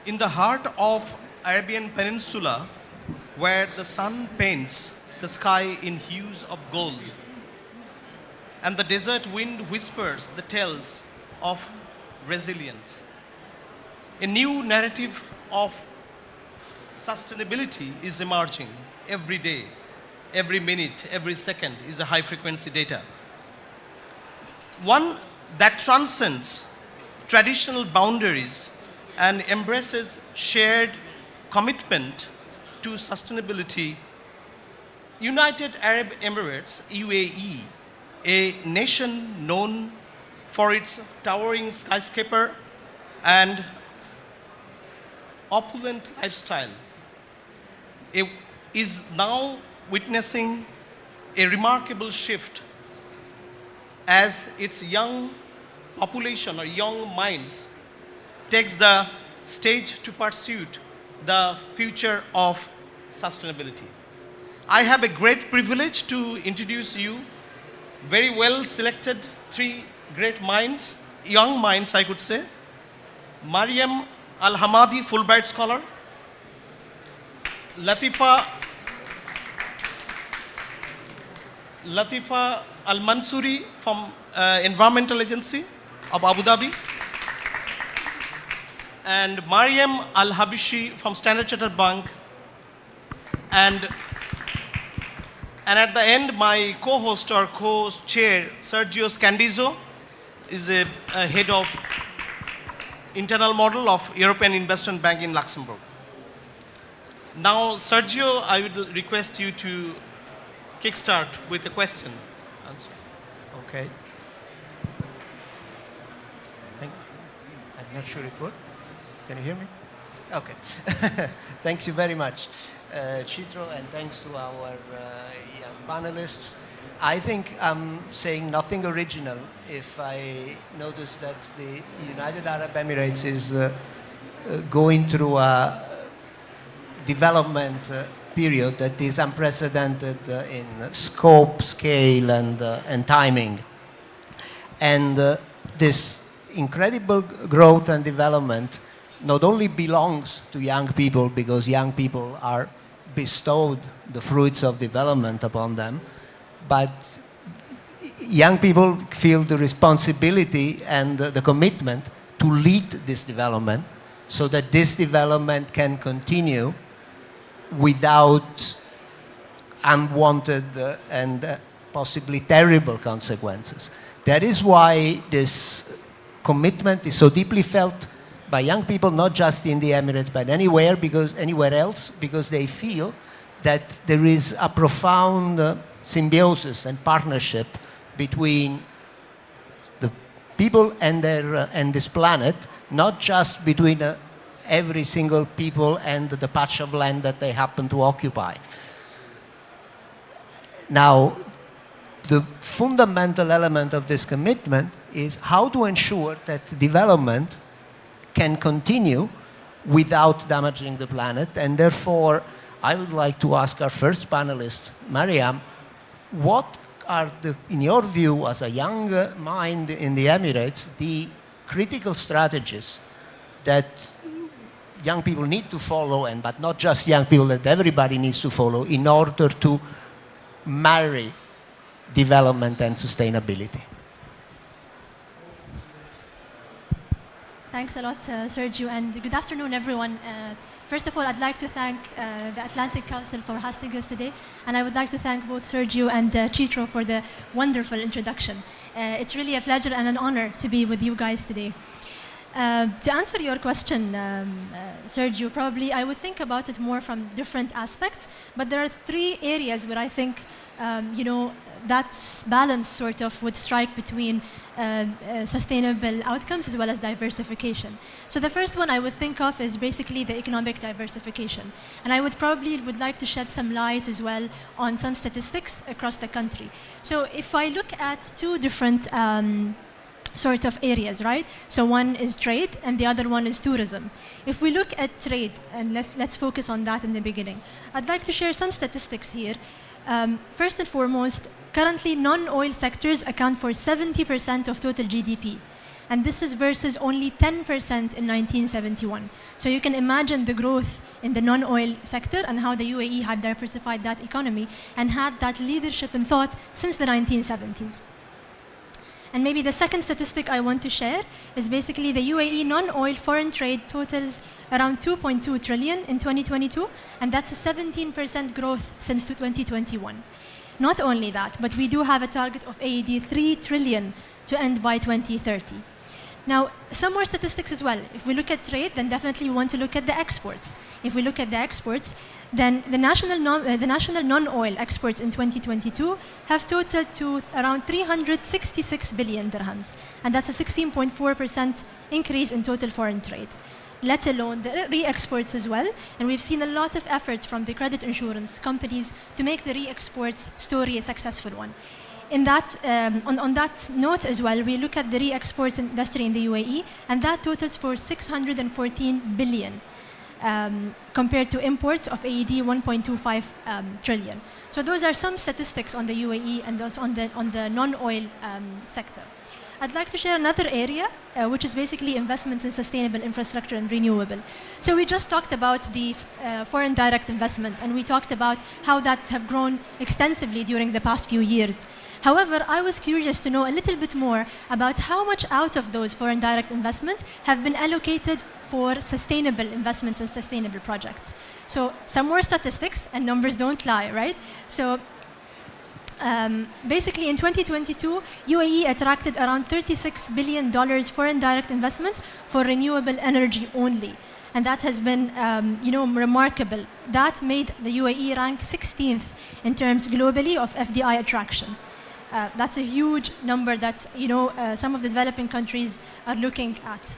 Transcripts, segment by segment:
In the heart of Arabian Peninsula, where the sun paints the sky in hues of gold, and the desert wind whispers the tales of resilience, a new narrative of sustainability is emerging every day, every minute, every second is a high frequency data. One that transcends traditional boundaries and embraces shared commitment to sustainability. United Arab Emirates, UAE, a nation known for its towering skyscraper and opulent lifestyle, is now witnessing a remarkable shift as its young population or young minds takes the stage to pursue the future of sustainability. I have a great privilege to introduce you very well selected three great minds, young minds I could say. Mariam Al-Hamadi, Fulbright Scholar. Latifa Al-Mansuri from Environmental Agency of Abu Dhabi. And Mariam Al-Habishi from Standard Chartered Bank. And at the end, my co-host or co-chair, Sergio Scandizo, is a head of internal model of European Investment Bank in Luxembourg. Now, Sergio, I would request you to kickstart with a question. Answer. Okay. I'm not sure it worked. Can you hear me? Okay. Thank you very much, Chitro, and thanks to our young panelists. I think I'm saying nothing original if I notice that the United Arab Emirates is going through a development period that is unprecedented in scope, scale, and timing. And this incredible growth and development not only belongs to young people because young people are bestowed the fruits of development upon them, but young people feel the responsibility and the commitment to lead this development so that this development can continue without unwanted and possibly terrible consequences. That is why this commitment is so deeply felt by young people, not just in the Emirates, but anywhere else, because they feel that there is a profound symbiosis and partnership between the people and this planet, not just between every single people and the patch of land that they happen to occupy. Now, the fundamental element of this commitment is how to ensure that development can continue without damaging the planet. And therefore, I would like to ask our first panelist, Mariam, what are, in your view, as a young mind in the Emirates, the critical strategies that young people need to follow, but not just young people, that everybody needs to follow in order to marry development and sustainability? Thanks a lot, Sergio, and good afternoon, everyone. First of all, I'd like to thank the Atlantic Council for hosting us today, and I would like to thank both Sergio and Chitro for the wonderful introduction. It's really a pleasure and an honor to be with you guys today. To answer your question, Sergio, probably I would think about it more from different aspects, but there are three areas where I think, that balance sort of would strike between sustainable outcomes as well as diversification. So the first one I would think of is basically the economic diversification. And I would like to shed some light as well on some statistics across the country. So if I look at two different sort of areas, right? So one is trade and the other one is tourism. If we look at trade, and let's focus on that in the beginning, I'd like to share some statistics here. First and foremost, currently non-oil sectors account for 70% of total GDP. and this is versus only 10% in 1971. So you can imagine the growth in the non-oil sector and how the UAE had diversified that economy and had that leadership in thought since the 1970s. And maybe the second statistic I want to share is basically the UAE non-oil foreign trade totals around 2.2 trillion in 2022, and that's a 17% growth since 2021. Not only that, but we do have a target of AED 3 trillion to end by 2030. Now, some more statistics as well. If we look at trade, then definitely we want to look at the exports. If we look at the exports, then the national non-oil exports in 2022 have totaled to around 366 billion dirhams, and that's a 16.4% increase in total foreign trade, let alone the re-exports as well. And we've seen a lot of efforts from the credit insurance companies to make the re-exports story a successful one. In that, on that note as well, we look at the re-exports industry in the UAE, and that totals for 614 billion. Compared to imports of AED 1.25 trillion. So those are some statistics on the UAE and those on the non-oil sector. I'd like to share another area, which is basically investments in sustainable infrastructure and renewable. So we just talked about the foreign direct investment, and we talked about how that have grown extensively during the past few years. However, I was curious to know a little bit more about how much out of those foreign direct investment have been allocated for sustainable investments and sustainable projects. So some more statistics, and numbers don't lie, right? So basically in 2022, UAE attracted around $36 billion foreign direct investments for renewable energy only. And that has been remarkable. That made the UAE rank 16th in terms globally of FDI attraction. That's a huge number that some of the developing countries are looking at.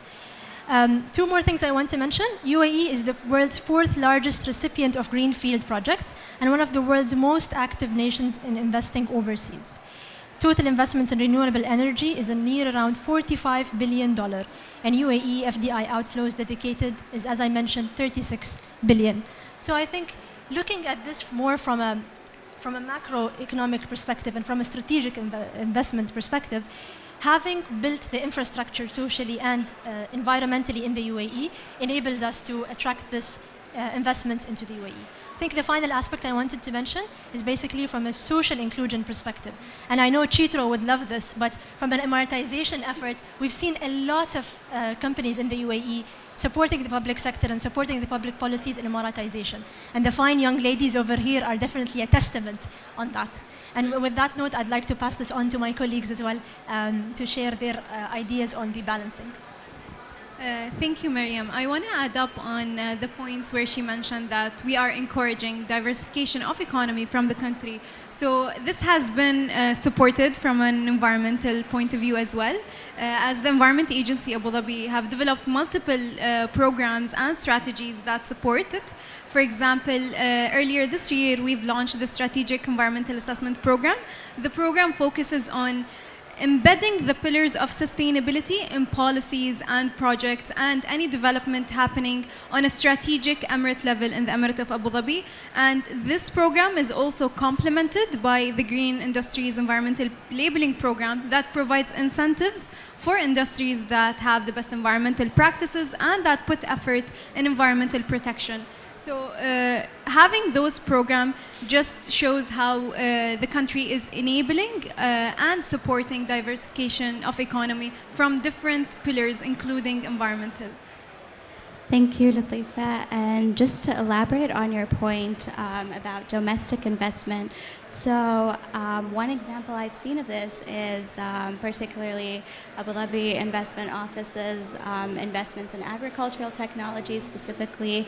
Two more things I want to mention. UAE is the world's 4th largest recipient of greenfield projects and one of the world's most active nations in investing overseas. Total investments in renewable energy is a near around $45 billion, and UAE FDI outflows dedicated is, as I mentioned, $36 billion. So I think looking at this more from a macroeconomic perspective and from a strategic investment perspective, having built the infrastructure socially and environmentally in the UAE enables us to attract this investment into the UAE. I think the final aspect I wanted to mention is basically from a social inclusion perspective. And I know Chitro would love this, but from an Emiratization effort, we've seen a lot of companies in the UAE supporting the public sector and supporting the public policies in Emiratization. And the fine young ladies over here are definitely a testament on that. And with that note, I'd like to pass this on to my colleagues as well to share their ideas on the balancing. Thank you, Mariam. I want to add up on the points where she mentioned that we are encouraging diversification of economy from the country. So this has been supported from an environmental point of view as well. As the Environment Agency Abu Dhabi have developed multiple programs and strategies that support it. For example, earlier this year, we've launched the Strategic Environmental Assessment Program. The program focuses on embedding the pillars of sustainability in policies and projects and any development happening on a strategic emirate level in the Emirate of Abu Dhabi. And this program is also complemented by the Green Industries Environmental Labeling Program that provides incentives for industries that have the best environmental practices and that put effort in environmental protection. So having those programs just shows how the country is enabling and supporting diversification of economy from different pillars, including environmental. Thank you, Latifa. And just to elaborate on your point about domestic investment, so one example I've seen of this is particularly Abu Dhabi Investment Office's investments in agricultural technology, specifically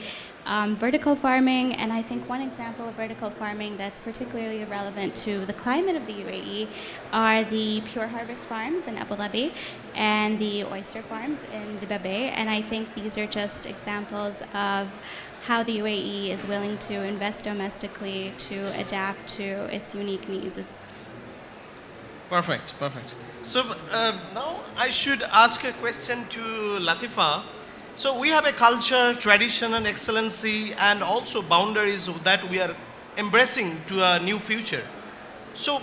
vertical farming. And I think one example of vertical farming that's particularly relevant to the climate of the UAE are the pure harvest farms in Abu Dhabi and the oyster farms in Dubai. And I think these are just examples of how the UAE is willing to invest domestically to adapt to its unique needs. Perfect, perfect. So now I should ask a question to Latifa. So we have a culture, tradition and excellency and also boundaries that we are embracing to a new future. So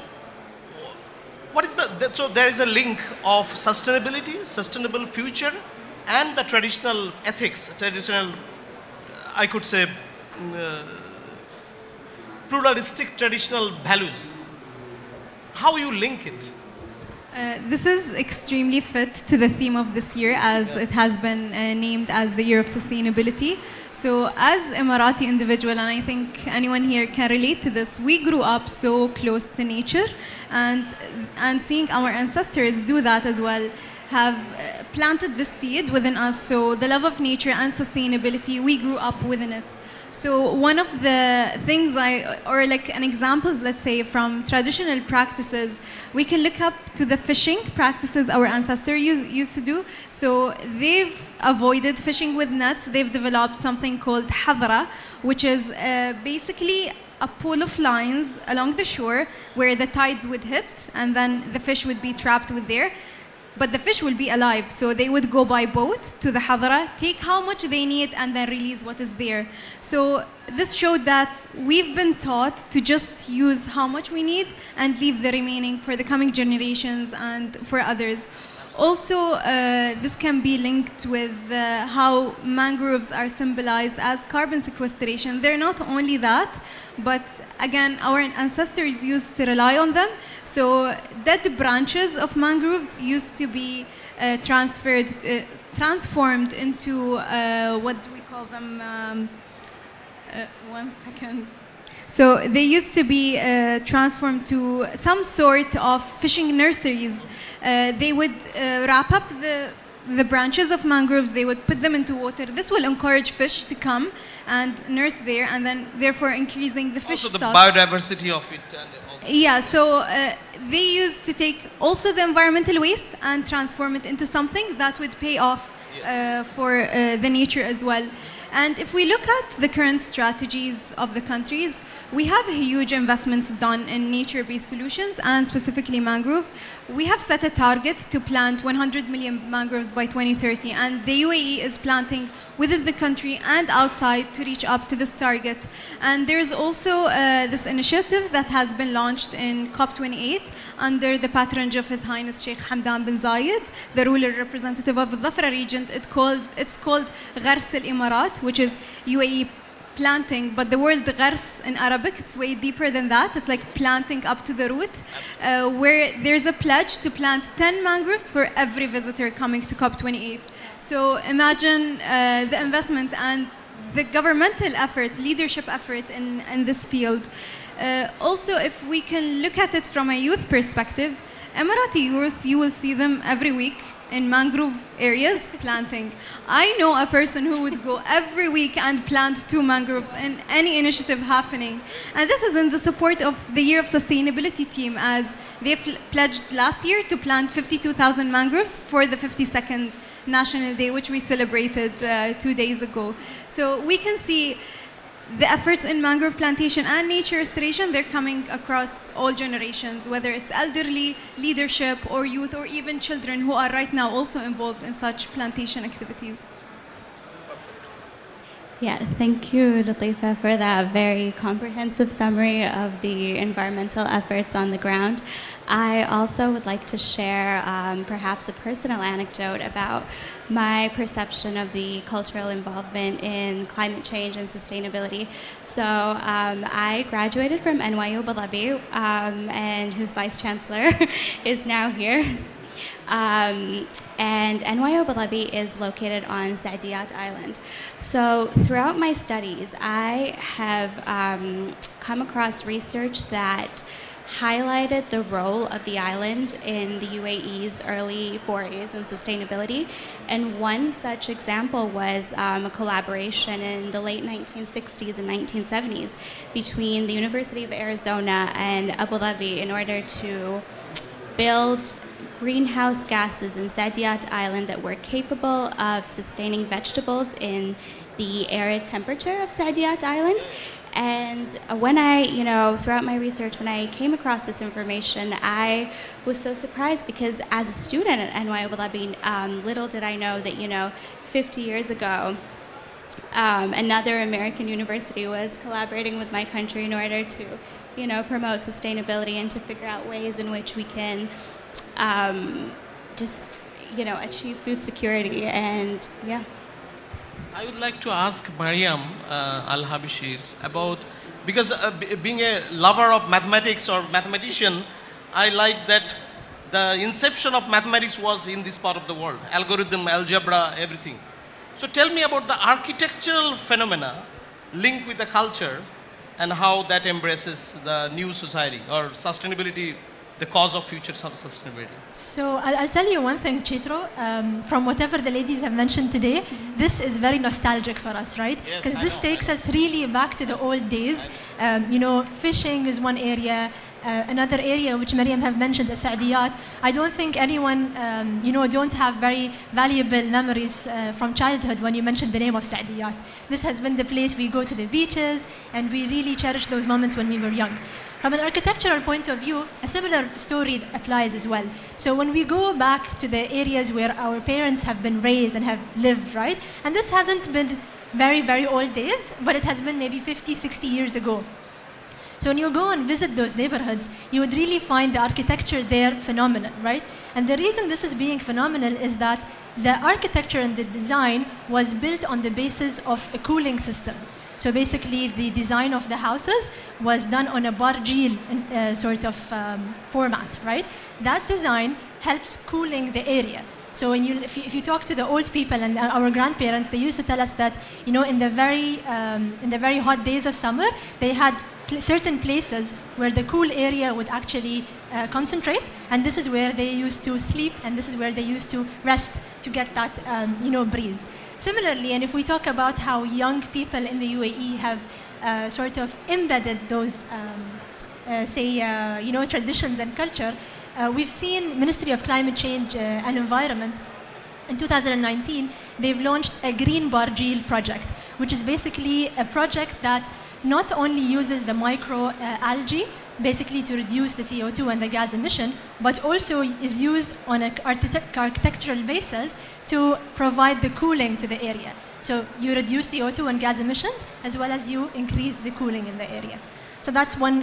what is so there is a link of sustainability, sustainable future, and the traditional ethics, traditional, I could say, pluralistic traditional values. How you link it? This is extremely fit to the theme of this year, as it has been named as the Year of Sustainability. So as Emirati individual, and I think anyone here can relate to this, we grew up so close to nature, and seeing our ancestors do that as well have planted the seed within us. So the love of nature and sustainability, we grew up within it. So one of the things or like an examples, let's say, from traditional practices, we can look up to the fishing practices our ancestors used to do. So they've avoided fishing with nets. They've developed something called hadra, which is basically a pool of lines along the shore where the tides would hit, and then the fish would be trapped with there. But the fish will be alive, so they would go by boat to the hadra, take how much they need, and then release what is there. So this showed that we've been taught to just use how much we need and leave the remaining for the coming generations and for others. Also, this can be linked with how mangroves are symbolized as carbon sequestration. They're not only that, but again, our ancestors used to rely on them. So dead branches of mangroves used to be transformed into what do we call them? One second. So they used to be transformed to some sort of fishing nurseries. They would wrap up the branches of mangroves, they would put them into water. This will encourage fish to come and nurse there, and then therefore increasing the fish also stocks. the biodiversity of it. And all that. Yeah, so they used to take also the environmental waste and transform it into something that would pay off for the nature as well. And if we look at the current strategies of the countries, we have huge investments done in nature-based solutions and specifically mangrove. We have set a target to plant 100 million mangroves by 2030, and the UAE is planting within the country and outside to reach up to this target. And there's also this initiative that has been launched in COP28 under the patronage of His Highness Sheikh Hamdan bin Zayed, the ruler representative of the Dhafra region. It's called Ghars al-Imarat, which is UAE planting, but the word ghars in Arabic, it's way deeper than that. It's like planting up to the root, where there's a pledge to plant 10 mangroves for every visitor coming to COP28. So imagine the investment and the governmental effort, leadership effort in this field. Also, if we can look at it from a youth perspective, Emirati youth, you will see them every week in mangrove areas planting. I know a person who would go every week and plant 2 mangroves in any initiative happening. And this is in the support of the Year of Sustainability team, as they pledged last year to plant 52,000 mangroves for the 52nd National Day, which we celebrated 2 days ago. So we can see the efforts in mangrove plantation and nature restoration, they're coming across all generations, whether it's elderly, leadership, or youth, or even children who are right now also involved in such plantation activities. Yeah, thank you, Latifa, for that very comprehensive summary of the environmental efforts on the ground. I also would like to share perhaps a personal anecdote about my perception of the cultural involvement in climate change and sustainability. So I graduated from NYU Abu Dhabi, and whose vice chancellor is now here. And NYU Abu Dhabi is located on Saadiyat Island. So throughout my studies, I have come across research that highlighted the role of the island in the UAE's early forays in sustainability. And one such example was a collaboration in the late 1960s and 1970s between the University of Arizona and Abu Dhabi in order to build greenhouse gases in Saadiyat Island that were capable of sustaining vegetables in the arid temperature of Saadiyat Island. And when throughout my research, when I came across this information, I was so surprised because as a student at NYU Abu Dhabi, little did I know that, 50 years ago, another American university was collaborating with my country in order to promote sustainability and to figure out ways in which we can just, achieve food security. And yeah. I would like to ask Mariam Al-Habishir about, because being a lover of mathematics or mathematician, I like that the inception of mathematics was in this part of the world, algorithm, algebra, everything. So tell me about the architectural phenomena linked with the culture and how that embraces the new society or sustainability, the cause of future sustainability. So I'll tell you one thing, Chitro. From whatever the ladies have mentioned today, this is very nostalgic for us, right? Yes, Because I this know, takes us really back to the old days. Fishing is one area. Another area which Mariam have mentioned, the Saadiyat. I don't think anyone, don't have very valuable memories from childhood when you mentioned the name of Saadiyat. This has been the place we go to the beaches, and we really cherish those moments when we were young. From an architectural point of view, a similar story applies as well. So when we go back to the areas where our parents have been raised and have lived, right? And this hasn't been very, very old days, but it has been maybe 50, 60 years ago. So when you go and visit those neighborhoods, you would really find the architecture there phenomenal, right? And the reason this is being phenomenal is that the architecture and the design was built on the basis of a cooling system. So basically, the design of the houses was done on a bargil format, right? That design helps cooling the area. So if you talk to the old people and our grandparents, they used to tell us that in the very hot days of summer, they had certain places where the cool area would actually concentrate, and this is where they used to sleep, and this is where they used to rest to get that breeze. Similarly, and if we talk about how young people in the UAE have sort of embedded those traditions and culture, we've seen Ministry of Climate Change and Environment. In 2019, they've launched a Green Bargil project, which is basically a project that not only uses the microalgae basically to reduce the CO2 and the gas emission, but also is used on an architectural basis to provide the cooling to the area. So you reduce CO2 and gas emissions, as well as you increase the cooling in the area. So that's one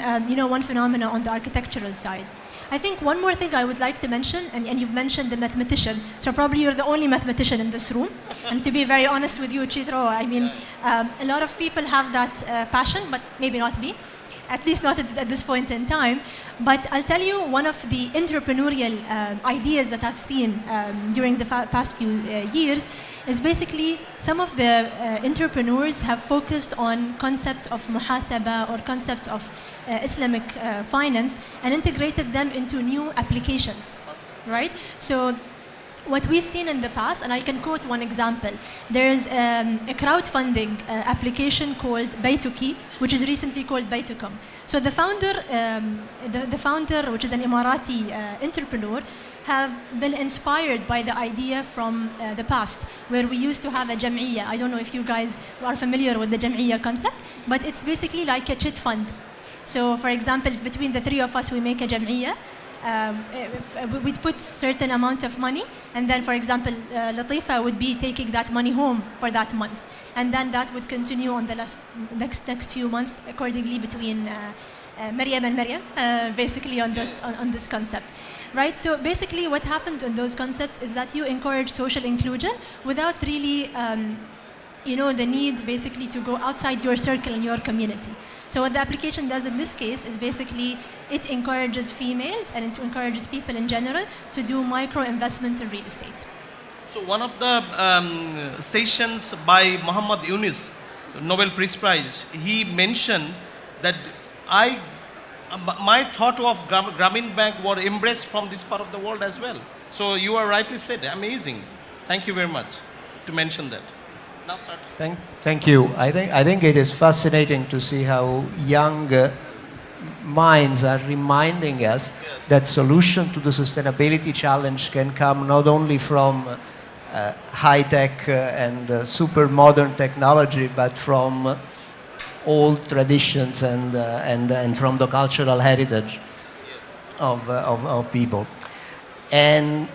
phenomenon on the architectural side. I think one more thing I would like to mention, and you've mentioned the mathematician, so probably you're the only mathematician in this room. And to be very honest with you, Chitro, I mean, a lot of people have that passion, but maybe not me, at least not at this point in time. But I'll tell you one of the entrepreneurial ideas that I've seen during the past few years is basically some of the entrepreneurs have focused on concepts of muhasaba or concepts of Islamic finance and integrated them into new applications, right? So what we've seen in the past, and I can quote one example, there's a crowdfunding application called Baytuki, which is recently called Baytukum. So the founder, which is an Emirati entrepreneur, have been inspired by the idea from the past, where we used to have a jam'iyya. I don't know if you guys are familiar with the jam'iyya concept, but it's basically like a chit fund. So for example, if between the three of us we make a jam'iyya, we'd put certain amount of money, and then for example Latifa would be taking that money home for that month, and then that would continue on the next few months accordingly between Maryam and Maryam, basically on this concept, right? So basically what happens in those concepts is that you encourage social inclusion without really the need basically to go outside your circle and your community. So what the application does in this case is basically it encourages females and it encourages people in general to do micro investments in real estate. So one of the sessions by Muhammad Yunus, Nobel Peace Prize, he mentioned that my thought of Grameen Bank were embraced from this part of the world as well. So you are rightly said, amazing. Thank you very much to mention that. Now, sir. Thank you. I think it is fascinating to see how young minds are reminding us that solution to the sustainability challenge can come not only from high-tech and super modern technology, but from old traditions and from the cultural heritage of people. And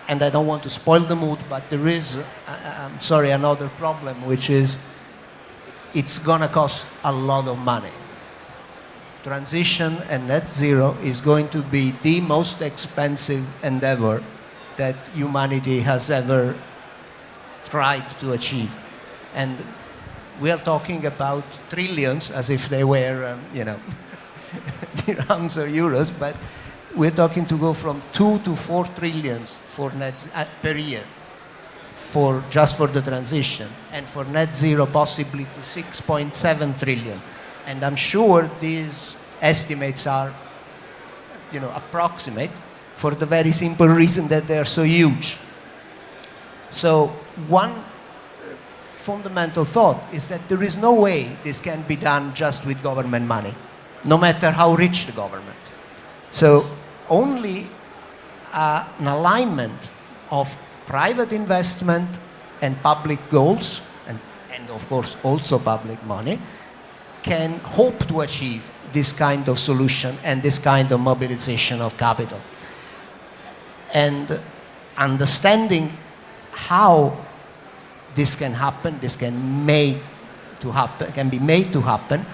I don't want to spoil the mood, but there is, I'm sorry, another problem, which is it's going to cost a lot of money. transition and net zero is going to be the most expensive endeavor that humanity has ever tried to achieve. And we are talking about trillions as if they were, dirhams or euros, but we're talking to go from 2 to 4 trillions for per year, just for the transition, and for net zero possibly to 6.7 trillion. And I'm sure these estimates are, approximate for the very simple reason that they are so huge. So one fundamental thought is that there is no way this can be done just with government money, no matter how rich the government. So only an alignment of private investment and public goals, and of course also public money, can hope to achieve this kind of solution and this kind of mobilization of capital. And understanding how this can happen, this can be made to happen,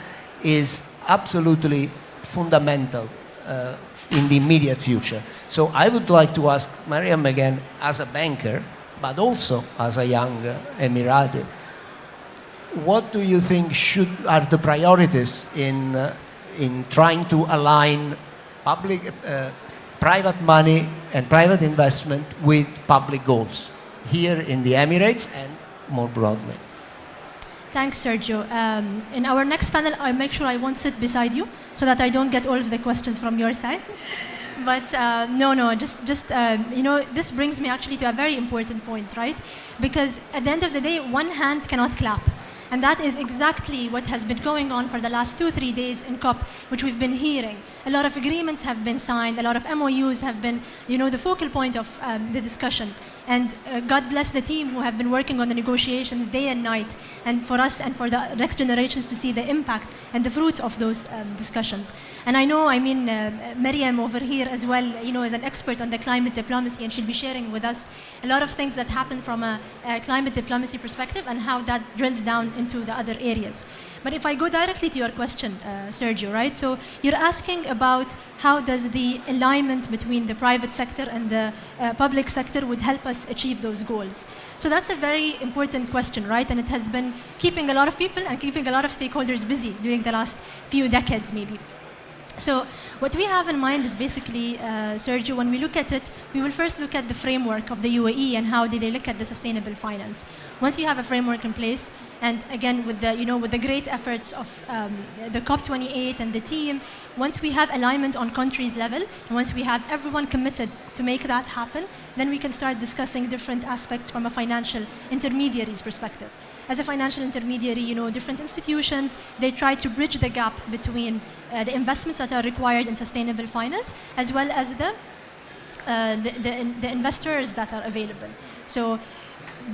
is absolutely fundamental in the immediate future. So I would like to ask Mariam again, as a banker, but also as a young Emirati, what do you think are the priorities in trying to align private money and private investment with public goals here in the Emirates and more broadly? Thanks, Sergio. In our next panel, I'll make sure I won't sit beside you so that I don't get all of the questions from your side. But this brings me actually to a very important point, right? Because at the end of the day, one hand cannot clap. And that is exactly what has been going on for the last 2-3 days in COP, which we've been hearing. A lot of agreements have been signed, a lot of MOUs have been, the focal point of the discussions. And God bless the team who have been working on the negotiations day and night, and for us and for the next generations to see the impact and the fruits of those discussions. And I know, Mariam over here as well, is an expert on the climate diplomacy, and she'll be sharing with us a lot of things that happen from a climate diplomacy perspective and how that drills down into the other areas. But if I go directly to your question, Sergio, right? So you're asking about how does the alignment between the private sector and the public sector would help us achieve those goals. So that's a very important question, right? And it has been keeping a lot of people and keeping a lot of stakeholders busy during the last few decades, maybe. So what we have in mind is basically, Sergio, when we look at it, we will first look at the framework of the UAE and how they look at the sustainable finance. Once you have a framework in place, and again with the great efforts of the COP28 and the team, once we have alignment on countries level, and once we have everyone committed to make that happen, then we can start discussing different aspects from a financial intermediary's perspective. As a financial intermediary, different institutions, they try to bridge the gap between the investments that are required in sustainable finance, as well as the investors that are available. So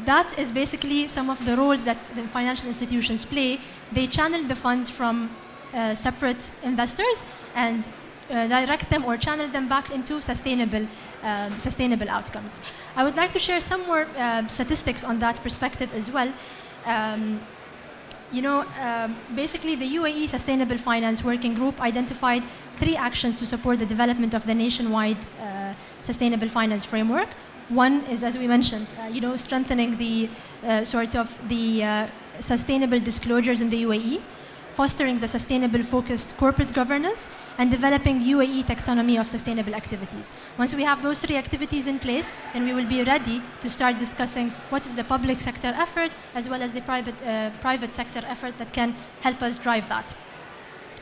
that is basically some of the roles that the financial institutions play. They channel the funds from separate investors and direct them or channel them back into sustainable outcomes. I would like to share some more statistics on that perspective as well. Basically the UAE Sustainable Finance Working Group identified 3 actions to support the development of the nationwide sustainable finance framework. One is, as we mentioned, strengthening the sustainable disclosures in the UAE, fostering the sustainable focused corporate governance, and developing UAE taxonomy of sustainable activities. Once we have those 3 activities in place, then we will be ready to start discussing what is the public sector effort as well as the private sector effort that can help us drive that.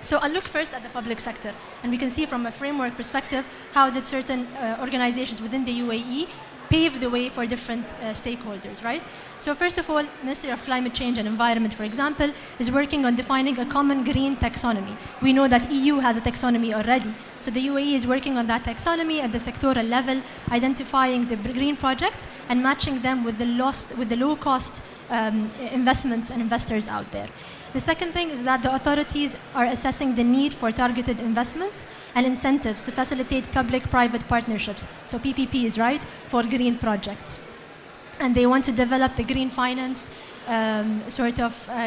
So I'll look first at the public sector, and we can see from a framework perspective how did certain organizations within the UAE pave the way for different stakeholders, right? So first of all, Ministry of Climate Change and Environment, for example, is working on defining a common green taxonomy. We know that EU has a taxonomy already. So the UAE is working on that taxonomy at the sectoral level, identifying the green projects and matching them with the low-cost investments and investors out there. The second thing is that the authorities are assessing the need for targeted investments and incentives to facilitate public-private partnerships, so PPPs, right, for green projects. And they want to develop the green finance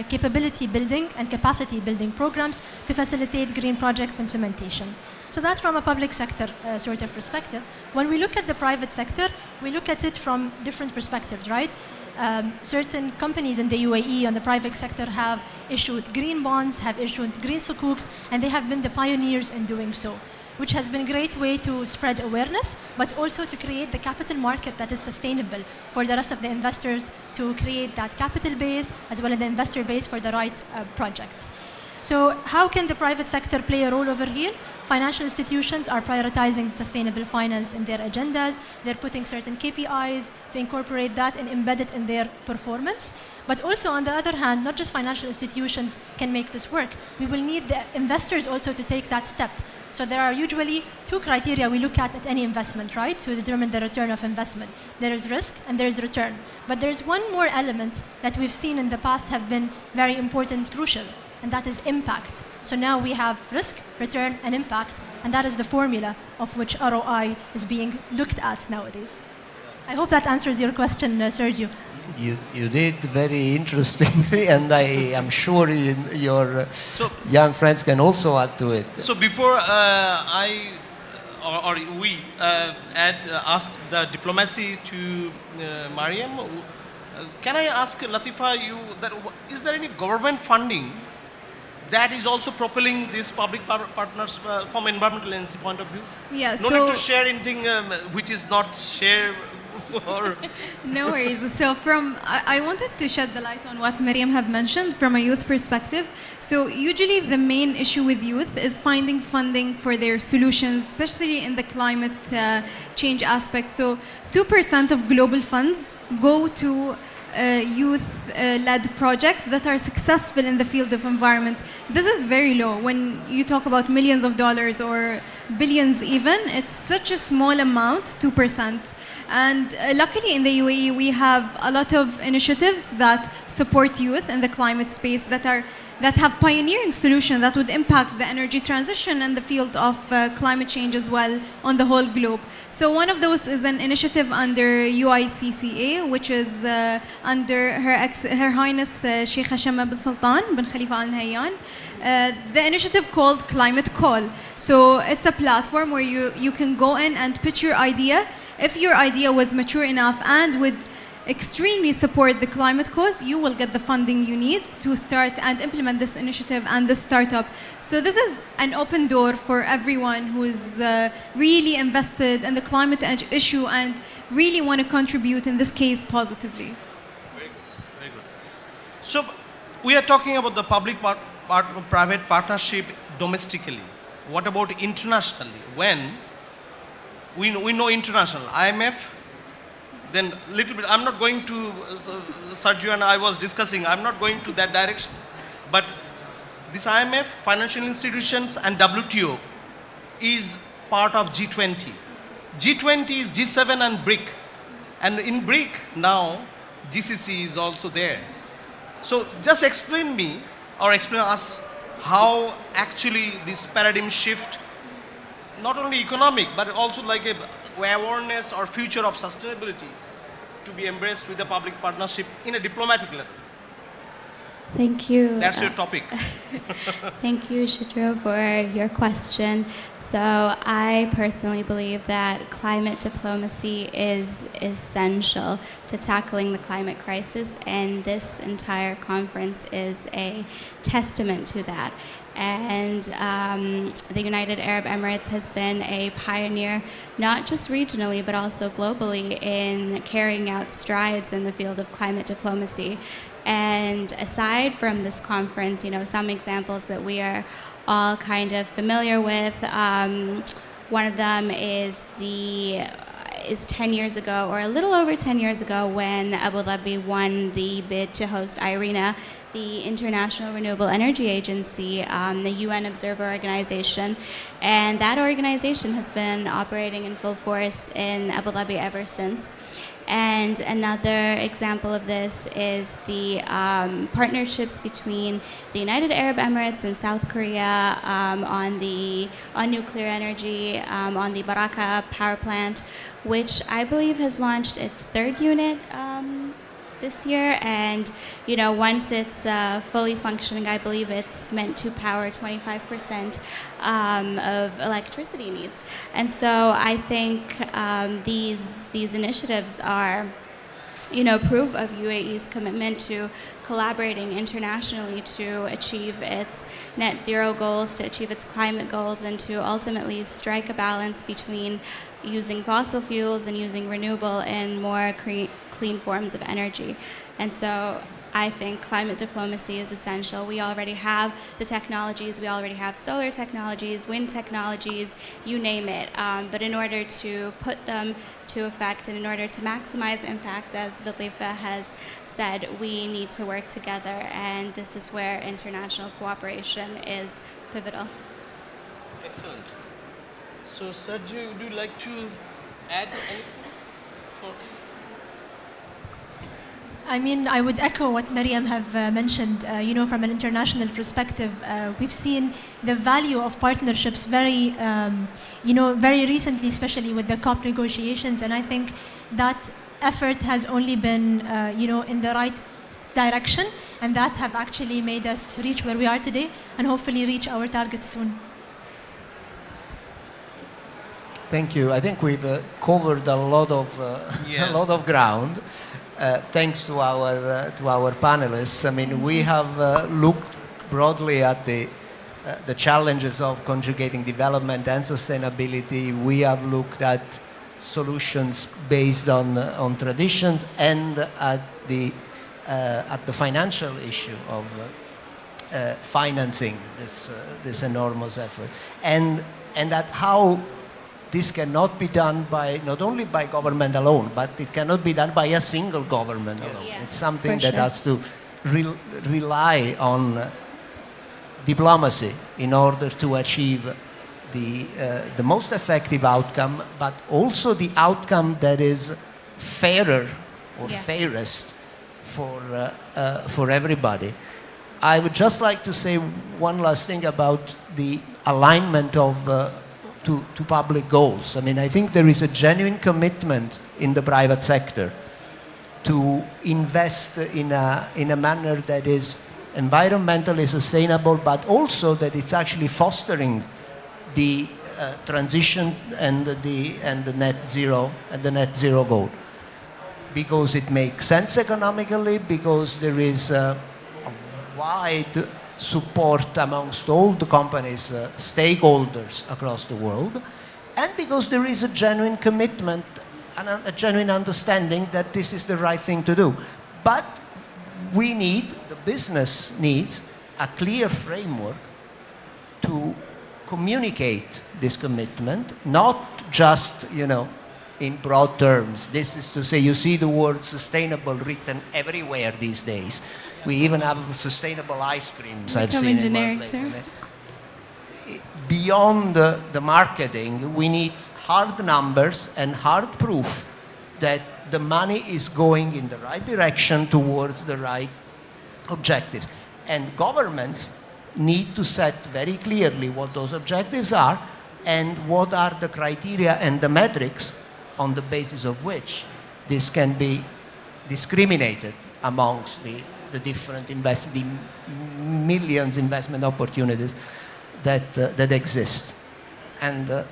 capability building and capacity building programs to facilitate green projects implementation. So that's from a public sector sort of perspective. When we look at the private sector, we look at it from different perspectives, right? Certain companies in the UAE on the private sector have issued green bonds, have issued green sukuks, and they have been the pioneers in doing so, which has been a great way to spread awareness, but also to create the capital market that is sustainable for the rest of the investors, to create that capital base as well as the investor base for the right projects. So how can the private sector play a role over here? Financial institutions are prioritizing sustainable finance in their agendas. They're putting certain KPIs to incorporate that and embed it in their performance. But also, on the other hand, not just financial institutions can make this work. We will need the investors also to take that step. So there are usually two criteria we look at any investment, right, to determine the return of investment. There is risk and there is return. But there's one more element that we've seen in the past have been very important, crucial, and that is impact. So now we have risk, return, and impact, and that is the formula of which ROI is being looked at nowadays. I hope that answers your question, Sergio. You did very interestingly, and I am sure your young friends can also add to it. So before we asked the diplomacy to Mariam, can I ask Latifa, is there any government funding that is also propelling these public partners from environmental agency point of view? Yeah, no need to share anything which is not shared. No worries. So I wanted to shed the light on what Mariam have mentioned from a youth perspective. So usually the main issue with youth is finding funding for their solutions, especially in the climate change aspect. So 2% of global funds go to youth-led projects that are successful in the field of environment. This is very low. When you talk about millions of dollars or billions even, it's such a small amount, 2%. And luckily in the UAE, we have a lot of initiatives that support youth in the climate space that have pioneering solutions that would impact the energy transition and the field of climate change as well on the whole globe. So one of those is an initiative under UICCA, which is under Her Highness Sheikh Hashem bin Sultan bin Khalifa Al Nahyan. The initiative called Climate Call. So it's a platform where you can go in and pitch your idea. If your idea was mature enough and would extremely support the climate cause, you will get the funding you need to start and implement this initiative and this startup. So this is an open door for everyone who is really invested in the climate issue and really want to contribute, in this case, positively. Very good, very good. So we are talking about the public-private partnership domestically. What about internationally? When we know international, IMF, then little bit, I'm not going to, Sergio and I was discussing, I'm not going to that direction. But this IMF, financial institutions and WTO is part of G20. G20 is G7 and BRIC. And in BRIC now, GCC is also there. So just explain me or explain us how actually this paradigm shift, not only economic, but also like a awareness or future of sustainability to be embraced with the public partnership in a diplomatic level. Thank you. That's your topic. Thank you, Shidro, for your question. So I personally believe that climate diplomacy is essential to tackling the climate crisis, and this entire conference is a testament to that. And the United Arab Emirates has been a pioneer, not just regionally, but also globally, in carrying out strides in the field of climate diplomacy. And aside from this conference, some examples that we are all kind of familiar with, one of them is 10 years ago, or a little over 10 years ago, when Abu Dhabi won the bid to host IRENA, the International Renewable Energy Agency, the UN Observer Organization. And that organization has been operating in full force in Abu Dhabi ever since. And another example of this is the partnerships between the United Arab Emirates and South Korea on nuclear energy, on the Baraka power plant, which I believe has launched its third unit this year, and once it's fully functioning, I believe it's meant to power 25% of electricity needs. And so I think these initiatives are proof of UAE's commitment to collaborating internationally to achieve its net zero goals, to achieve its climate goals, and to ultimately strike a balance between using fossil fuels and using renewable and more clean forms of energy. And so I think climate diplomacy is essential. We already have the technologies, we already have solar technologies, wind technologies, you name it. But in order to put them to effect and in order to maximize impact, as Latifa has said, we need to work together, and this is where international cooperation is pivotal. Excellent. So, Sergio, would you like to add anything? I mean, I would echo what Mariam have mentioned. From an international perspective, we've seen the value of partnerships very recently, especially with the COP negotiations. And I think that effort has only been, in the right direction, and that have actually made us reach where we are today, and hopefully reach our targets soon. Thank you. I think we've covered a lot of Yes. a lot of ground. Thanks to our panelists. I mean, we have looked broadly at the challenges of conjugating development and sustainability. We have looked at solutions based on traditions and at the financial issue of financing this enormous effort, and at how this cannot be done not only by government alone, but it cannot be done by a single government alone. Yeah, it's something for that sure. has to rely on diplomacy in order to achieve the most effective outcome, but also the outcome that is fairer or Yeah. fairest for everybody. I would just like to say one last thing about the alignment of to public goals. I mean, I think there is a genuine commitment in the private sector to invest in a manner that is environmentally sustainable, but also that it's actually fostering the transition and the net zero goal, because it makes sense economically, because there is a wide support amongst all the companies, stakeholders across the world, and because there is a genuine commitment and a genuine understanding that this is the right thing to do. But the business needs a clear framework to communicate this commitment, not just, in broad terms. This is to say, you see the word sustainable written everywhere these days. We even have sustainable ice creams, I've seen in one place. Beyond the marketing, we need hard numbers and hard proof that the money is going in the right direction towards the right objectives. And governments need to set very clearly what those objectives are and what are the criteria and the metrics on the basis of which this can be discriminated amongst the different the millions investment opportunities that exist. And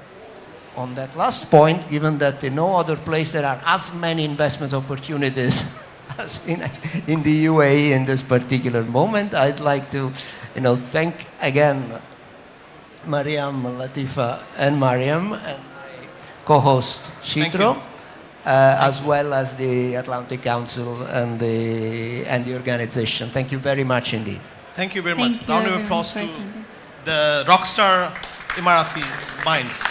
on that last point, given that in no other place there are as many investment opportunities as in the UAE in this particular moment, I'd like to thank again Mariam, Latifa, and Mariam, and my co-host Chitro, as well as the Atlantic Council and the organization. Thank you very much indeed. Thank you very much. Thank you Round of everyone applause for to attending. the rockstar Emirati minds.